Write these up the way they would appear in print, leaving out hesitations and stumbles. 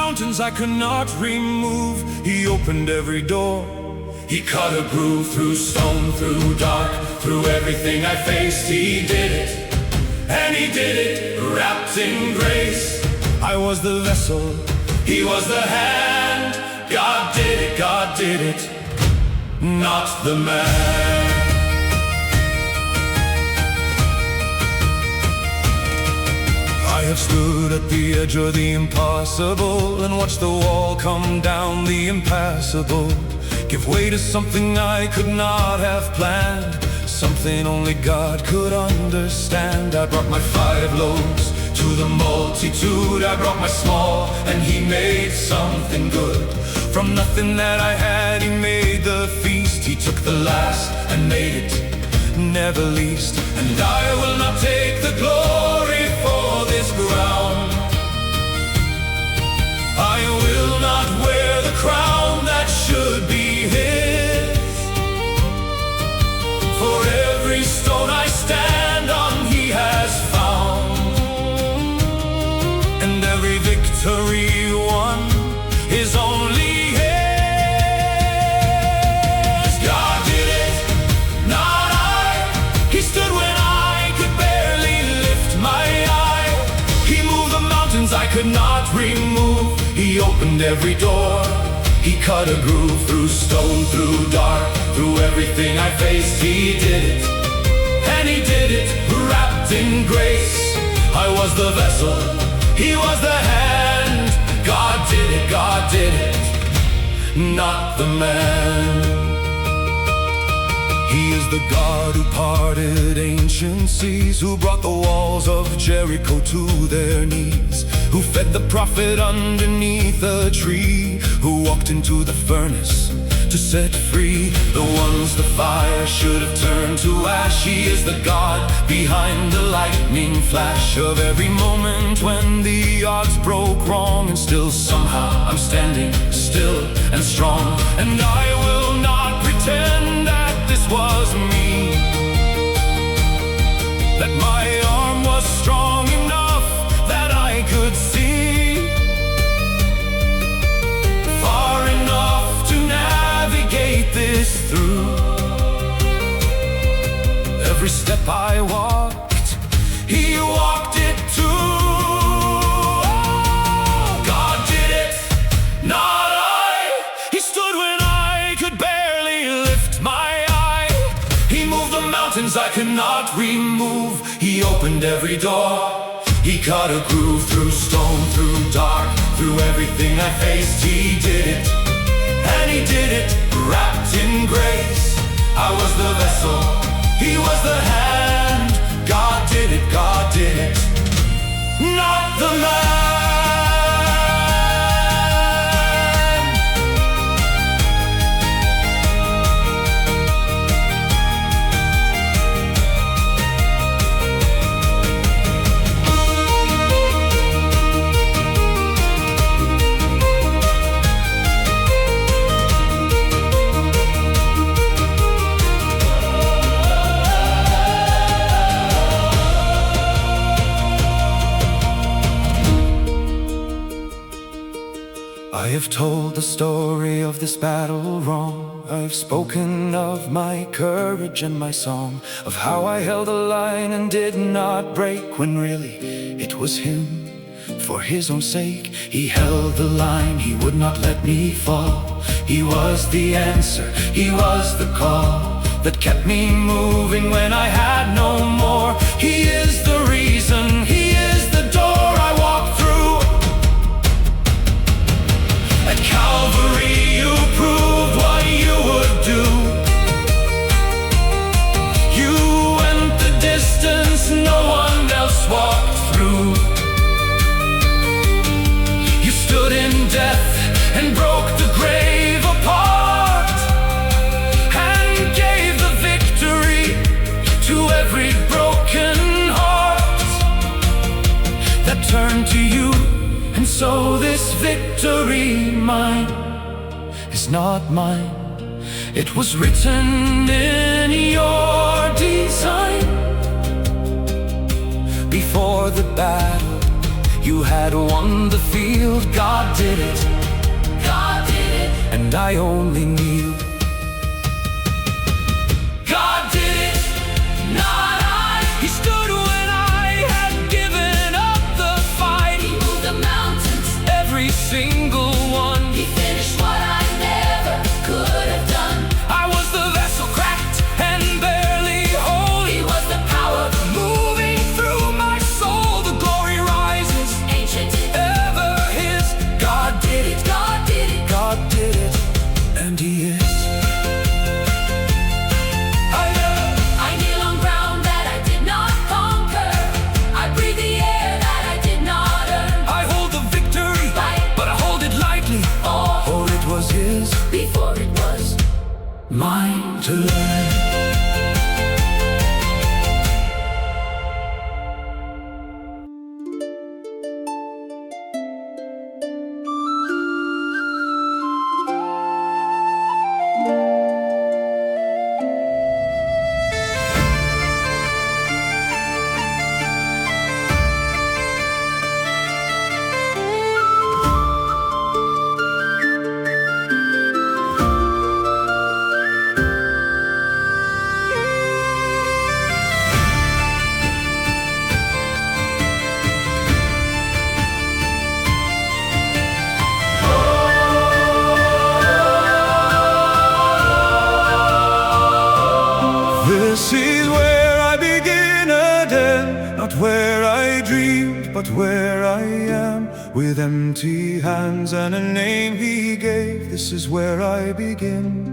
mountains I could not remove. He opened every door. He cut a groove through stone, through dark, through everything I faced. He did it, and he did it, wrapped in grace. I was the vessel, he was the hand. God did it, not the man. I have stood at the edge of the impossible and watched the wall come down, the impassable, give way to something I could not have planned, something only God could understand. I brought my 5 loaves to the multitude. I brought my small, and he made something good. From nothing that I had, he made the feast. He took the last and made it, never least. And I will not take the glory for this ground. I will not wear the crown that should be his. For every stone I stand on, he has found. And every victory won is only his. God did it, not I. He stood when I could barely lift my eye. He moved the mountains I could not remove. He opened every door. He cut a groove through stone, through dark, through everything I faced. He did it, and he did it, wrapped in grace. I was the vessel, he was the hand. God did it, not the man. He is the God who parted ancient seas, who brought the walls of Jericho to their knees, who fed the prophet underneath a tree, who walked into the furnace to set free the ones the fire should have turned to ash. He is the God behind the lightning flash of every moment when the odds broke wrong, and still somehow I'm standing still and strong. And I will not pretend that this was me, that my arm was strong enough that I could see far enough to navigate this through. Every step I walked, he walked it too. Oh, God did it, not I. He stood when I could barely lift my eye. He moved the mountains I could not remove. He opened every door. He cut a groove through stone, through dark, through everything I faced. He did it, and he did it, wrapped in grace. I was the vessel, he was the hand. God did it, not the man. I have told the story of this battle wrong. I've spoken of my courage and my song, of how I held the line and did not break, when really it was him. For his own sake, he held the line, he would not let me fall. He was the answer, he was the call that kept me moving when I had no more. He is the reason, he is the door I walk through. At Calvary you proved what you would do. You went the distance no one else walked through. You stood in death and broke the grave apart, and gave the victory to every broken heart that turned to you. And so this victory mine is not mine. It was written in your design. Before the battle, You had won the field, God did it. God did it. And I only kneeled. God did it, not I. He stood when I had given up the fight. He moved the mountains, every single one. He finished what I never could have done. I was the vessel cracked and barely whole. He was the power moving through my soul. The glory rises, ancient, ever His. God did it, God did it, God did it, and He is. I kneel on ground that I did not conquer. I breathe the air that I did not earn. I hold the victory, but I hold it lightly. For it was His before it was mine to learn. This is where I begin again, not where I dreamed, but where I am. With empty hands and a name He gave, this is where I begin.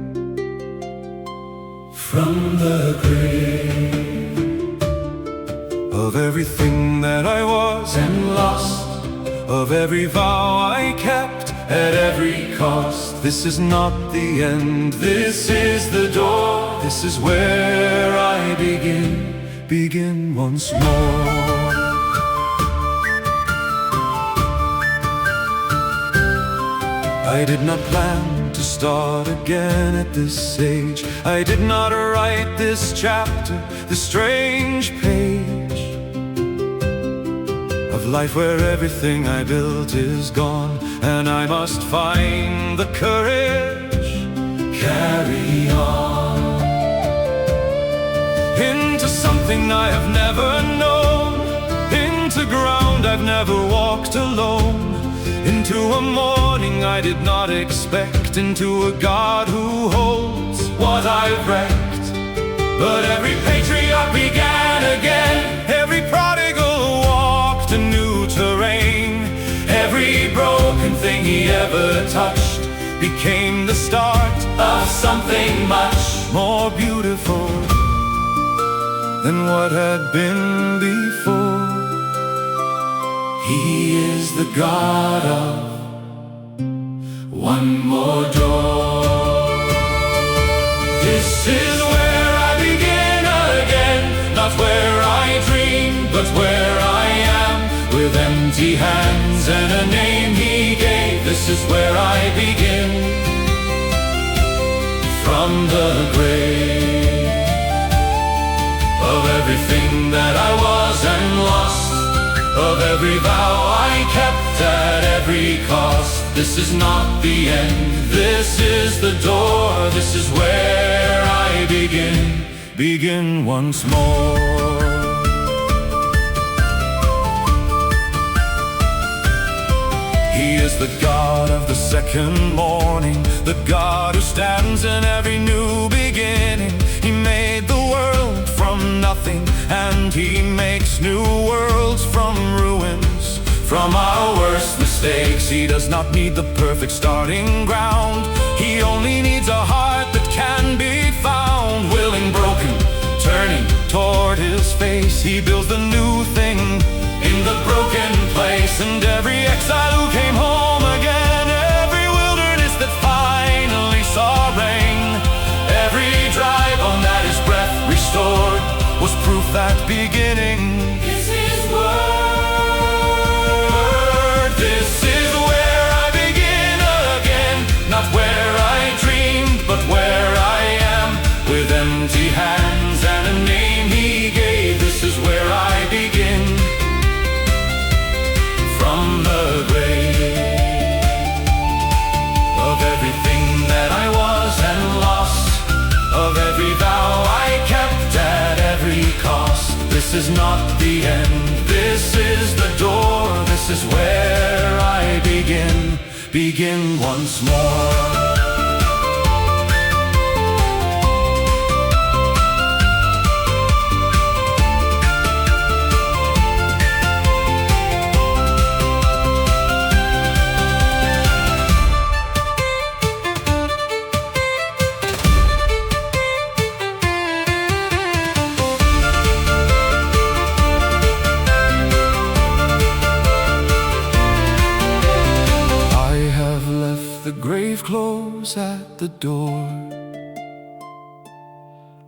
From the grave of everything that I was and lost, of every vow I kept at every cost. This is not the end, this is the door. This is where I begin once more. I did not plan to start again at this age. I did not write this chapter, this strange page of life where everything I built is gone, and I must find the courage, carry on into something I have never known, into ground I've never walked alone, into a morning I did not expect, into a God who holds what I've wrecked. But every patriarch began again, every prodigal walked a new terrain. Every broken thing he ever touched became the start of something much more beautiful than what had been before. He is the God of one more door. This is where I begin again, not where I dreamed, but where I am. With empty hands and a name He gave, this is where I begin. From the grave of everything that I was and lost, of every vow I kept at every cost. This is not the end, this is the door. This is where I begin once more. He is the God of the second morning, the God who stands in every new beginning. He made the world from nothing, and He makes new worlds from ruins. From our worst mistakes, He does not need the perfect starting ground. He only needs a heart that can be found, willing, broken, turning toward His face. He builds the new thing in the broken place, and every exile who came home again, every wilderness that finally saw rain, every dry bone that His breath restored was proof that beginning is His word. This is where I begin again, not where I dreamed, but where I am. With empty hands and a name He gave, this is where I begin. this is not the end. This is the door, this is where I begin once more. Grave clothes at the door.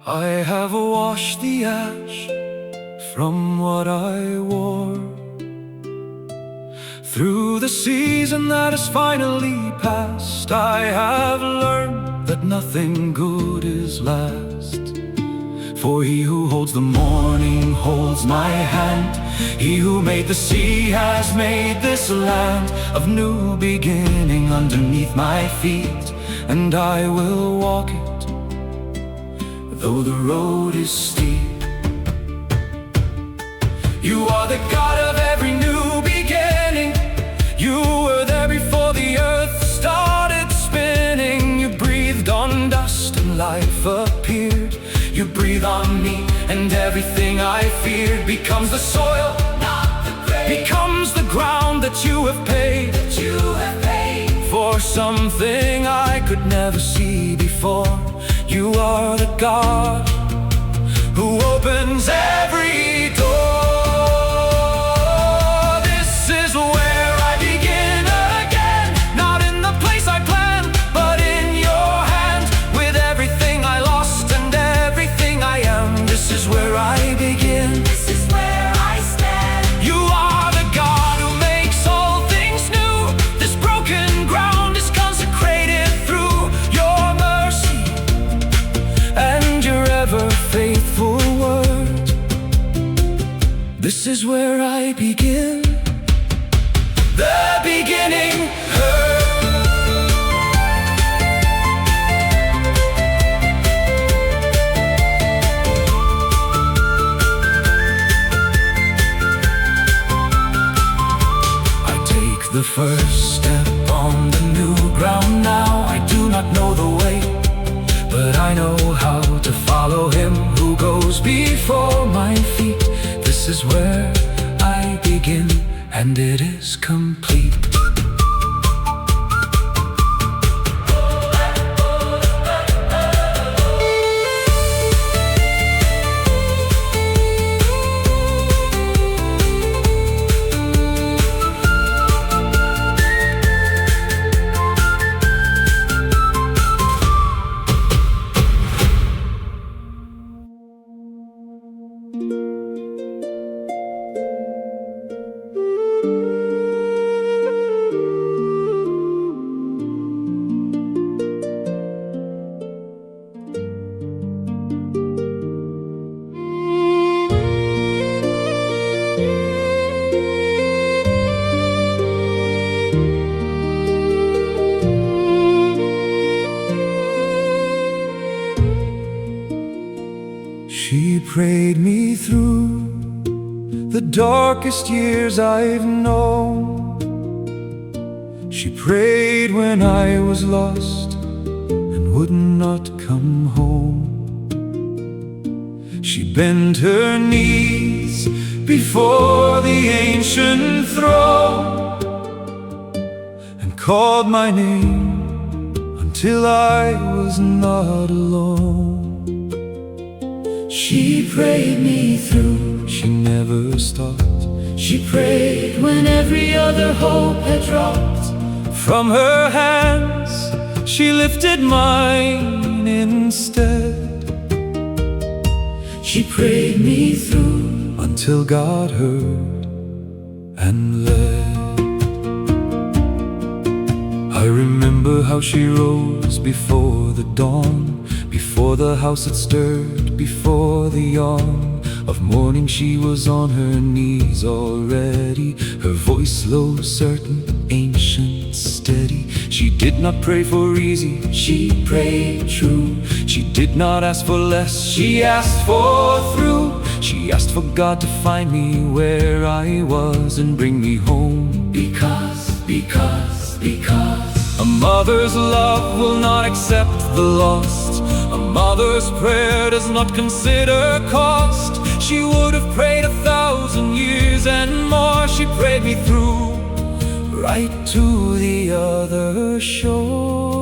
I have washed the ash from what I wore. Through the season that has finally passed, I have learned that nothing good is last. For he who holds the morning holds my hand. He who made the sea has made this land of new beginning underneath my feet, and I will walk it, though the road is steep. You are the God of every new beginning. You were there before the earth started spinning. You breathed on dust and life appeared. You breathe on me, and everything I feared becomes the soil, not the grave. Becomes the ground that you have paid, for something I could never see before. You are the God who opens every door. This is where I begin again, not in the place I planned, but in your hand, with everything I lost and everything I am. This is where I begin. This is where I stand. You are the God who makes all things new. This broken ground is consecrated through your mercy and your ever faithful word. This is where I begin. The beginning hurt. The first step on the new ground now. I do not know the way, but I know how to follow him who goes before my feet. This is where I begin, and it is complete. She prayed me through the darkest years I've known. She prayed when I was lost and would not come home. She bent her knees before the ancient throne and called my name until I was not alone. She prayed me through, she never stopped. She prayed when every other hope had dropped. From her hands she lifted mine instead. She prayed me through until God heard and led. I remember how she rose before the dawn, before the house had stirred, before the yawn of morning. She was on her knees already, her voice low, certain, ancient, steady. She did not pray for easy, she prayed true. She did not ask for less, she asked for through. She asked for God to find me where I was and bring me home. Because a mother's love will not accept the lost. A mother's prayer does not consider cost. She would have prayed 1,000 years and more. She prayed me through, right to the other shore.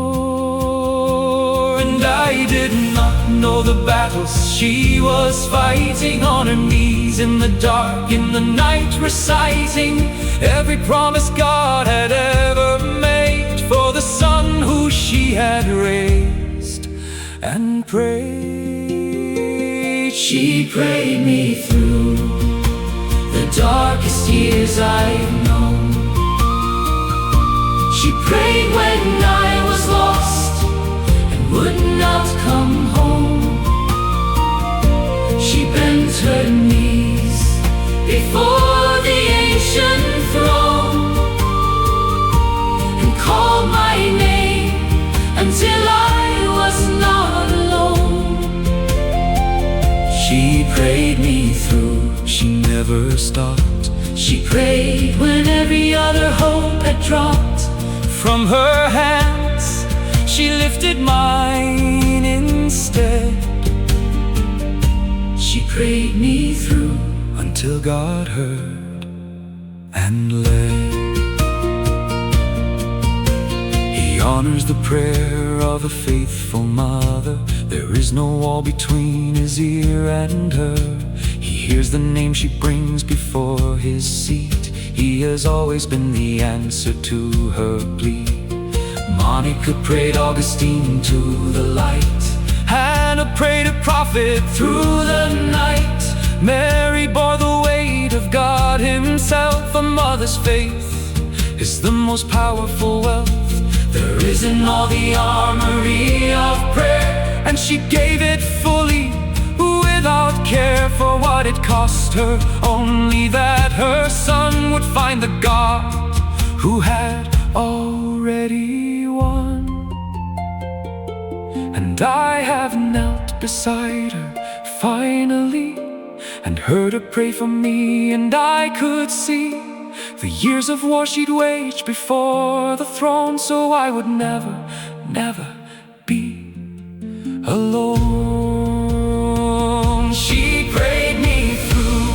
And I did not know the battles she was fighting, on her knees in the dark, in the night, reciting every promise God had ever made for the son who she had raised and prayed. She prayed me through the darkest years I've known. She prayed when I was lost and would not come home. She bent her knees before the ancient throne and called my name until I was not alone. She prayed me through, she never stopped. She prayed when every other hope had dropped. From her hands, she lifted mine instead. She prayed me through until God heard and led. He honors the prayer of a faithful mother. There is no wall between his ear and her. He hears the name she brings before his seat. He has always been the answer to her plea. Monica prayed Augustine to the light. Hannah prayed a prophet through the night. Mary bore the weight of God himself. A mother's faith is the most powerful wealth there is in all the armory of prayer. And she gave it fully, without care for what it cost her, only that her son would find the God who had already won. And I have knelt beside her finally and heard her pray for me, and I could see the years of war she'd waged before the throne, so I would never, never be alone. She prayed me through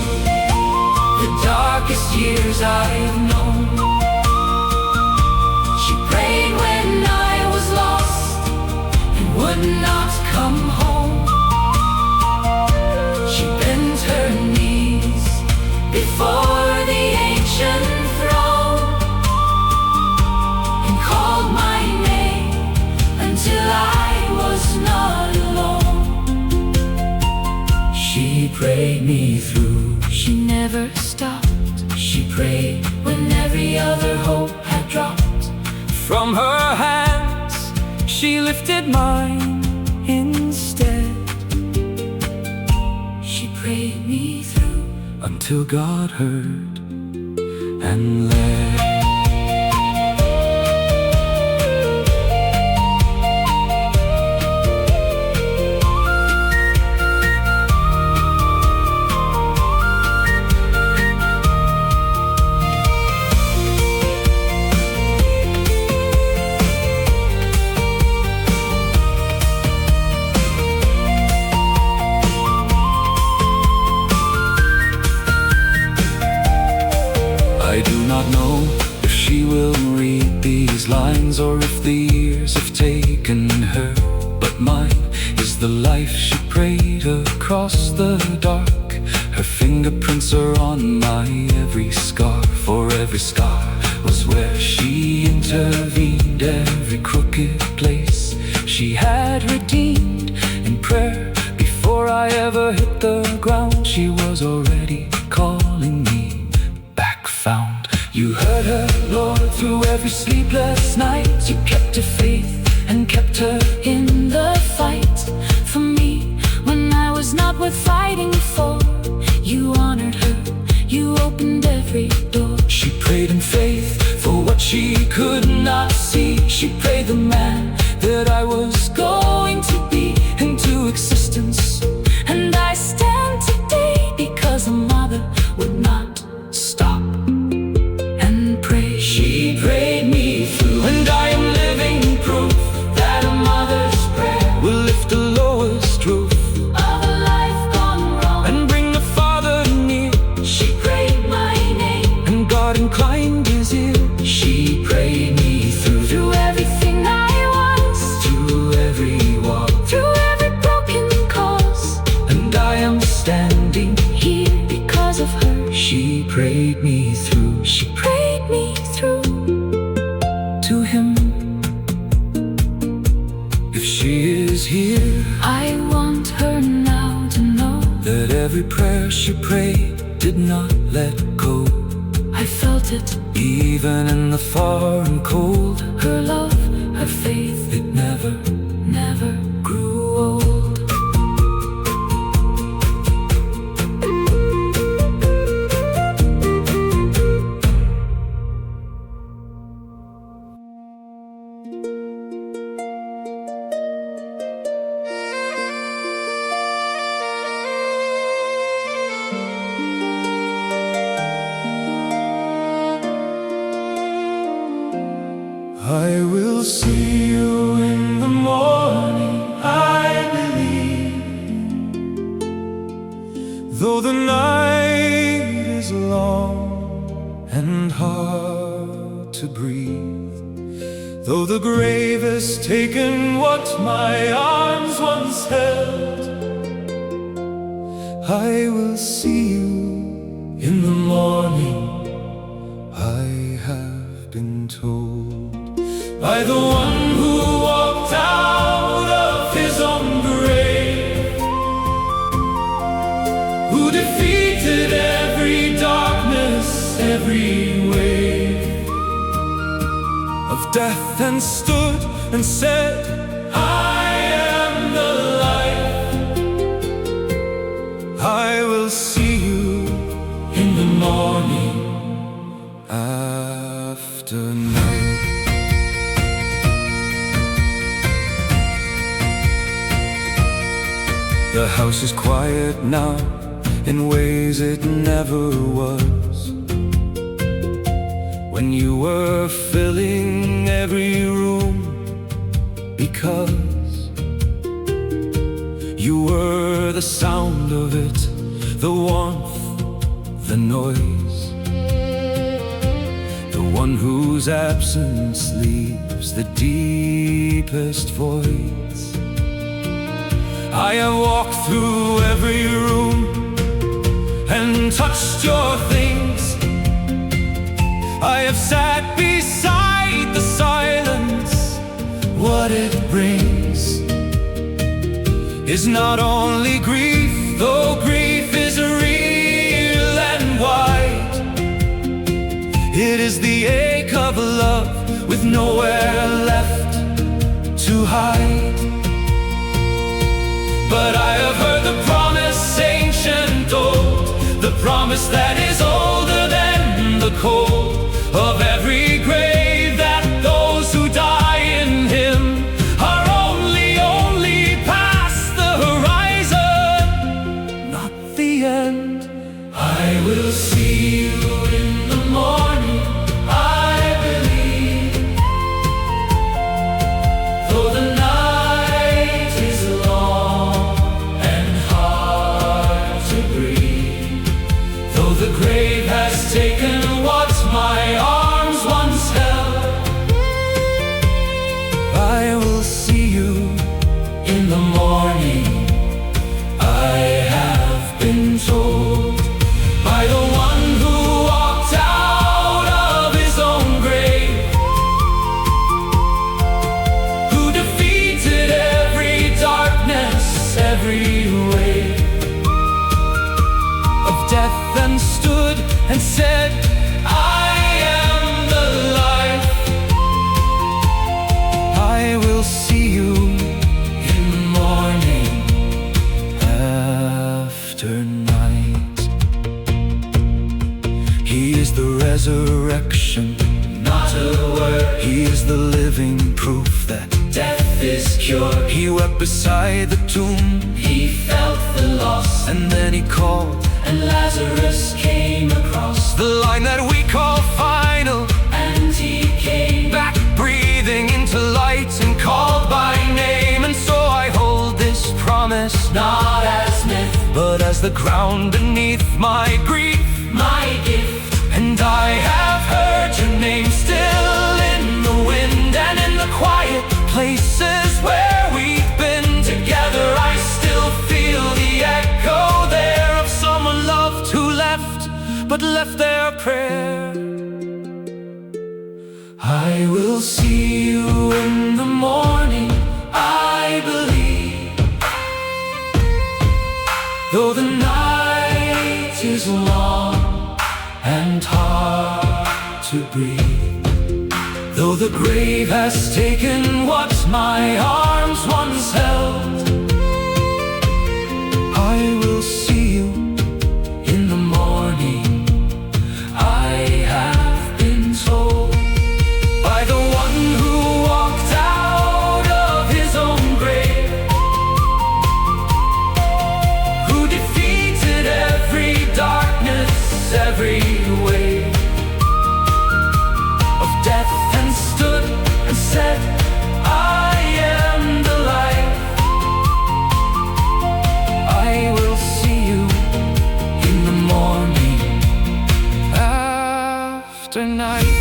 the darkest years I've known. She prayed when I was lost and would not come home. She bent her knees before the ancient throne and called my name until I was not alone. She prayed me through, she never stopped. She prayed when every other hope had dropped. From her hands, she lifted mine instead. She prayed me through until God heard and led. I do not know if she will read these lines or if the years have taken her, but mine is the life she prayed across the dark. Her fingerprints are on my every scar, for every scar was where she intervened. Every crooked place she had redeemed in prayer. Before I ever hit the ground, she was already calling me back found. You heard her, Lord, through every sleepless night. You kept her faith and kept her in the fight for me when I was not worth fighting for. You honored her, you opened every door. She prayed in faith for what she could not see. She prayed the man that I was going to be into existence. And I stand today to him. If she is here, I want her now to know that every prayer she prayed did not let go. I felt it, even in the far and cold. her love, her faith, It never never grew old. I will see you in the morning, I believe. Though the night is long and hard to breathe, though the grave has taken what my arms once held, I will see you in the morning, I have been told. By the one who walked out of his own grave, who defeated every darkness, every wave of death, and stood and said, I am the light. I will see you in the morning after night. The house is quiet now in ways it never was. When you were filling every room, because you were the sound of it, the warmth, the noise, the one whose absence leaves the deepest voice. I have walked through every room and touched your things. I have sat beside the silence. What it brings is not only grief, though grief is real and wide. It is the ache of love with nowhere left to hide. But I have heard the promise ancient old, the promise that is older than the cold of every grave, that those who die in him are only past the horizon, not the end. I will see you in the morning, I believe. Though the night is long, the grave has taken what my arms once held, I will see you in the morning, I have been told. By the one who walked out of his own grave, who defeated every darkness, every wave of death, and stood and said, I am the light. I will see you in the morning after night. He is the resurrection, not a word. He is the living proof that death is cured. He wept beside the tomb, he felt the loss, and then he called, and Lazarus came across the line that we call final, and he came back breathing into light and called by name. And so I hold this promise not as myth, but as the ground beneath my grief, my gift. And I have heard your name still in the wind, and in the quiet places where we've been together, I still feel the echo there of someone loved who left, but left their prayer. I will see you in the morning, I believe. Though the night is long and hard to breathe, though the grave has taken what my arms once held, I will see you in the morning, I have been told. By the one who walked out of his own grave, who defeated every darkness, every wave of death, and stood and said, I am the light. I will see you in the morning after night.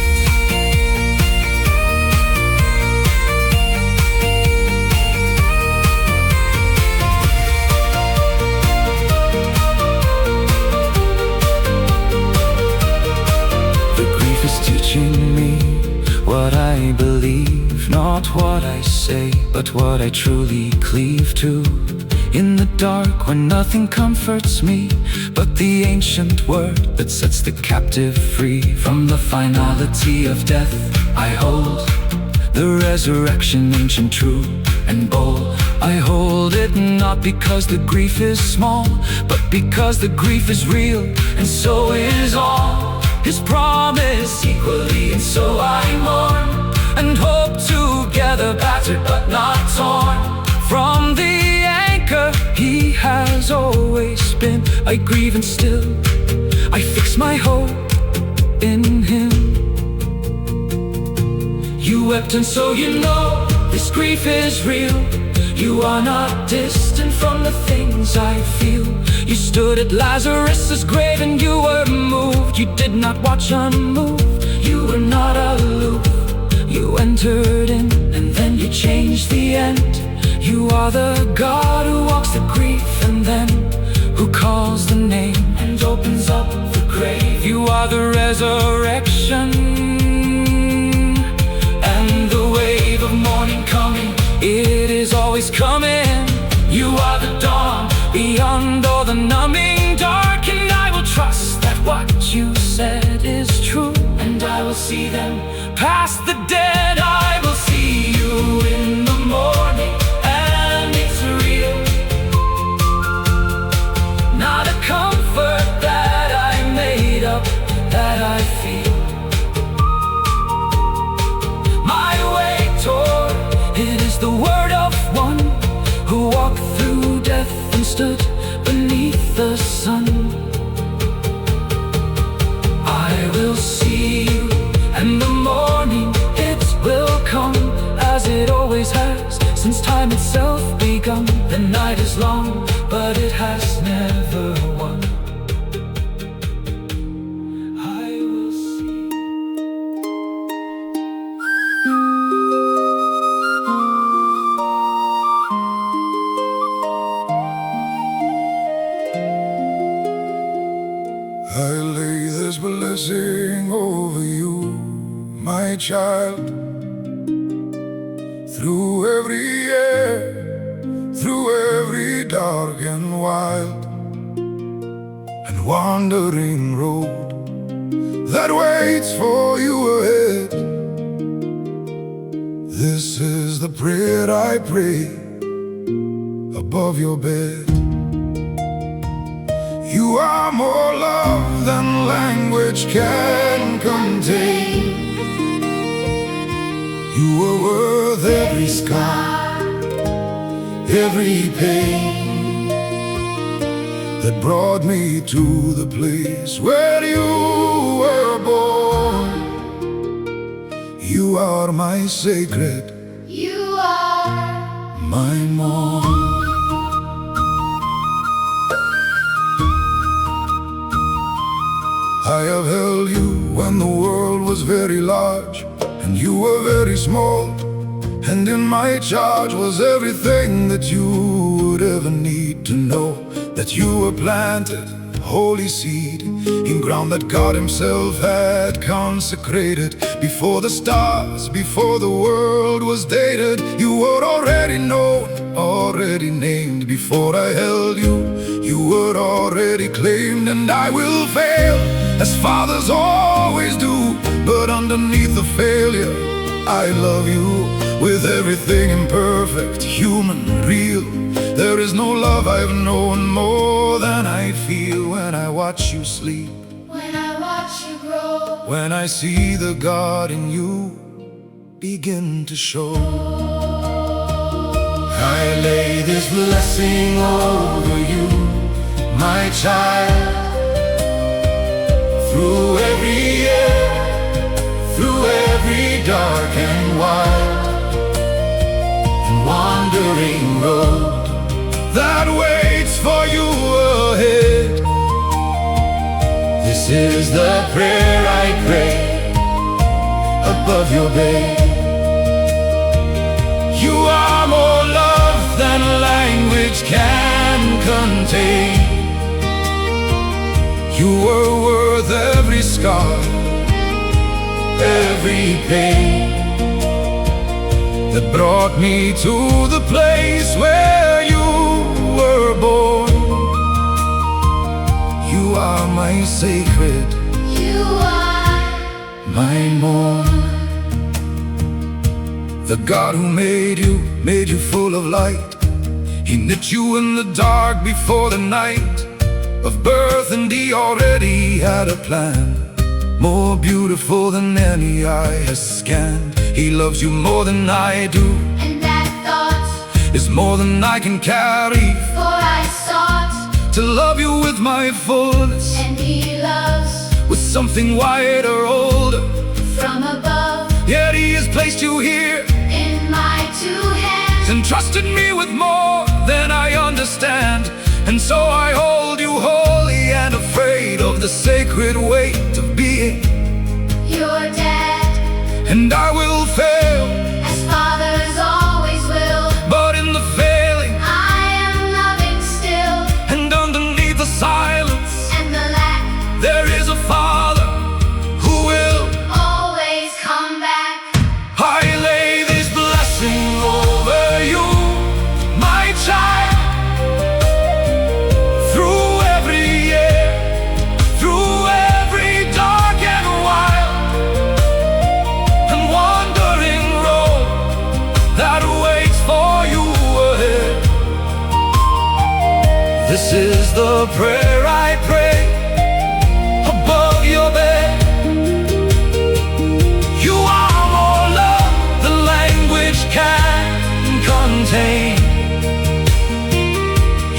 Teaching me what I believe, not what I say, but what I truly cleave to. In the dark when nothing comforts me but the ancient word that sets the captive free. From the finality of death I hold the resurrection, ancient, true and bold. I hold it not because the grief is small, but because the grief is real, and so is all His promise equally. And so I mourn and hope together, battered but not torn from the anchor He has always been. I grieve and still I fix my hope in Him. You wept and so you know this grief is real. You are not distant from the things I feel. You stood at Lazarus's grave and you were moved. You did not watch unmoved, you were not aloof. You entered in and then you changed the end. You are the God who walks the grief and then who calls the name and opens up the grave. You are the resurrection and the wave of morning coming. It is always coming. You are the dawn beyond all the numbing dark, and I will trust that what you said is true, and I will see them past the dead. I will see you in the morning, and it's real. Not a comfort that I made up, that I feel. My way toward it is the word of one who walked through death and stood beneath the sun. I will see you, and the morning it will come, as it always has since time itself begun. The night is long, but it has never won. I will see. I lay this blessing over you, my child. Through every year, through every dark and wild and wandering road that waits for you ahead. This is the prayer I pray above your bed. You are more love than language can contain. You were worth every scar, every pain that brought me to the place where you were born. You are my sacred, you are my morn. I have held you when the world was very large and you were very small, and in my charge was everything that you would ever need to know. That you were planted, holy seed, in ground that God himself had consecrated. Before the stars, before the world was dated, you were already known, already named. Before I held you, you were already claimed. And I will fail, as fathers always do, but underneath the failure, I love you with everything imperfect, human, real. There is no love I've known more than I feel when I watch you sleep, when I watch you grow, when I see the God in you begin to show. I lay this blessing over you, my child. Through every year, through every dark and wild and wandering road that waits for you ahead. This is the prayer I pray above your bed. You are more love than language can contain. You were worth every scar, every pain that brought me to the place where you were born. You are my sacred, you are my morn. The God who made you full of light. He knit you in the dark before the night of birth, and he already had a plan, more beautiful than any eye has scanned. He loves you more than I do, and that thought is more than I can carry. For I sought to love you with my fullness, and he loves with something wider, older from above. Yet he has placed you here In my two hands, and trusted me with more than I understand. And so I hold you holy and afraid of the sacred weight of being your dad, and I will fail, as fathers always will. but in the failing I am loving still, and underneath the silence and the lack there is a Father who will always come back. I lay this blessing over you, my child. Through every year, through every dark and wild and wandering road that waits for you ahead. This is the prayer I pray above your bed. You are more love than language can contain.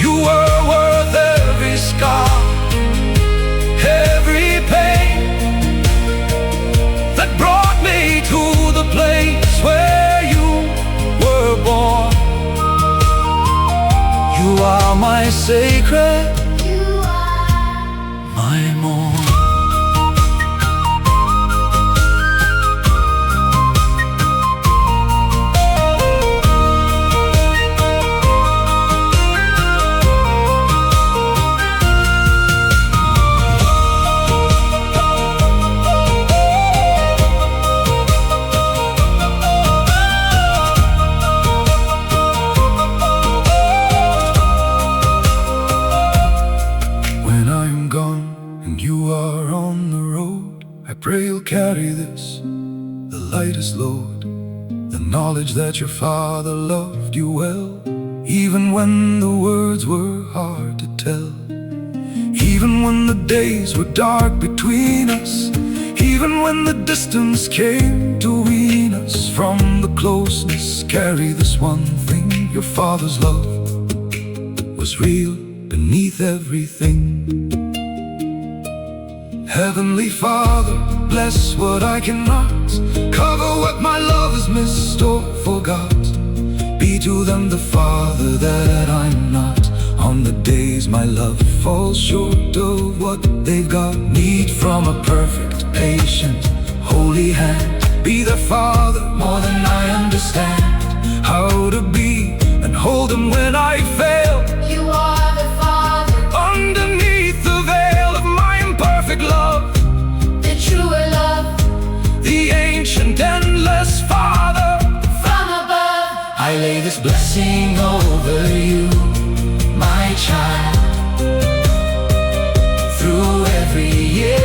You were worth every scar, every pain that brought me to the place where you were born. You are my sacred, You are my morn. When I am gone and you are on the road, I pray you'll carry this, the lightest load, the knowledge that your Father loved you well, even when the words were hard to tell, even when the days were dark between us, even when the distance came to wean us from the closeness. Carry this one thing, your Father's love was real beneath everything. Heavenly Father, bless what I cannot, cover what my love has missed or forgot. Be to them the Father that I'm not, on the days my love falls short of what they've got. Need from a perfect, patient, holy hand. Be their Father more than I understand how to be, and hold them when I fail. You are the Father Underneath the veil of my imperfect blessing over you, my child. Through every year,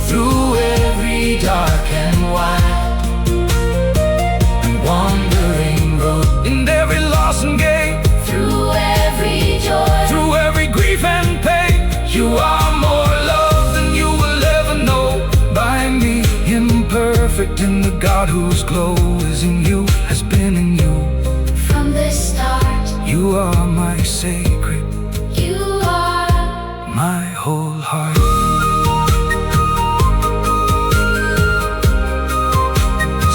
through every dark and wide and wandering road, In every loss and gain, Through every joy, through every grief and pain, you are more loved than you will ever know by me. Imperfect in the God whose glow is in you, has been in you. from the start, You are my sacred, you are. my whole heart.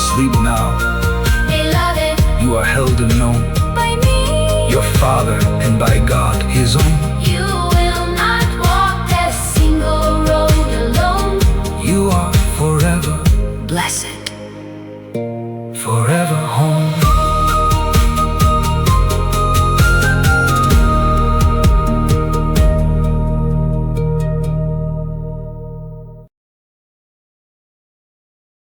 Sleep now, Beloved you are held and known, by me, your Father and by God his own.